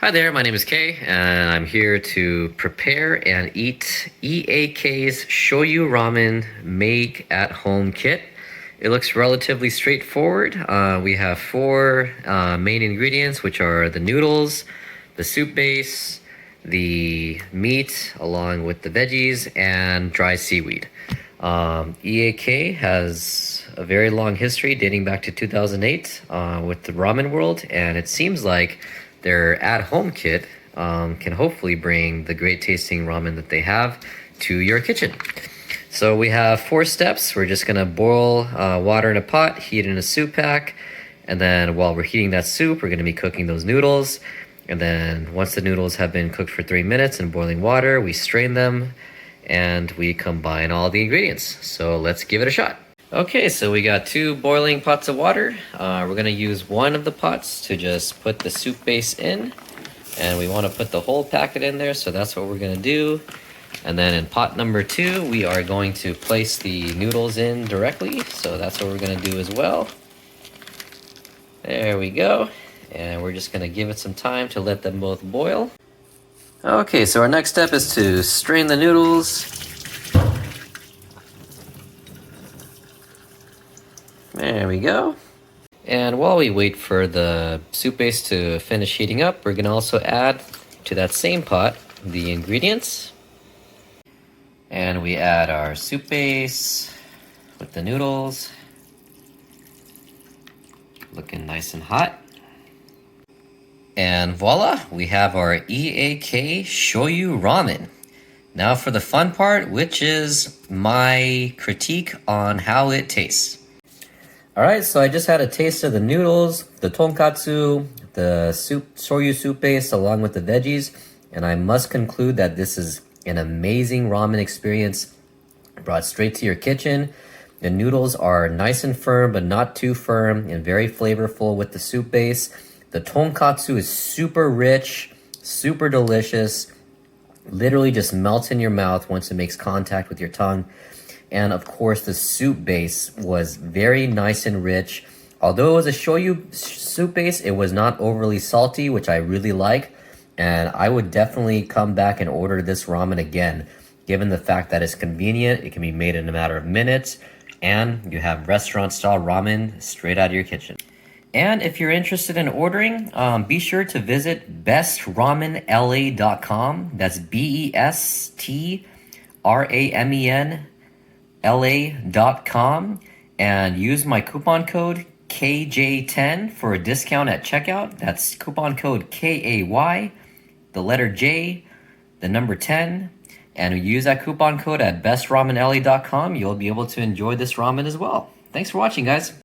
Hi there, my name is Kay, and I'm here to prepare and eat E.A.K's Shoyu Ramen Make-at-Home Kit. It looks relatively straightforward. We have four main ingredients, which are the noodles, the soup base, the meat, along with the veggies, and dry seaweed. E.A.K has a very long history dating back to 2008 with the ramen world, and it seems like their at-home kit can hopefully bring the great tasting ramen that they have to your kitchen. So we have 4 steps. We're just gonna boil water in a pot, heat in a soup pack, and then while we're heating that soup, we're gonna be cooking those noodles. And then once the noodles have been cooked for 3 minutes in boiling water, we strain them and we combine all the ingredients. So let's give it a shot. Okay, so we got 2 boiling pots of water. We're gonna use one of the pots to just put the soup base in, and we wanna put the whole packet in there, so that's what we're gonna do. And then in pot number 2, we are going to place the noodles in directly, so that's what we're gonna do as well. There we go. And we're just gonna give it some time to let them both boil. Okay, so our next step is to strain the noodles. There we go. And while we wait for the soup base to finish heating up, we're gonna also add to that same pot the ingredients. And we add our soup base with the noodles. Looking nice and hot. And voila, we have our E.A.K Shoyu Ramen. Now for the fun part, which is my critique on how it tastes. Alright, so I just had a taste of the noodles, the tonkatsu, the shoyu soup base, along with the veggies, and I must conclude that this is an amazing ramen experience brought straight to your kitchen. The noodles are nice and firm, but not too firm, and very flavorful with the soup base. The tonkatsu is super rich, super delicious, literally just melts in your mouth once it makes contact with your tongue. And of course, the soup base was very nice and rich. Although it was a shoyu soup base, it was not overly salty, which I really like. And I would definitely come back and order this ramen again, given the fact that it's convenient, it can be made in a matter of minutes, and you have restaurant-style ramen straight out of your kitchen. And if you're interested in ordering, be sure to visit bestramenla.com. That's BESTRAMEN.LA.com, and use my coupon code KJ10 for a discount at checkout. That's coupon code KAY, the letter J, the number 10, and use that coupon code at bestramenla.com. You'll be able to enjoy this ramen as well. Thanks for watching, guys.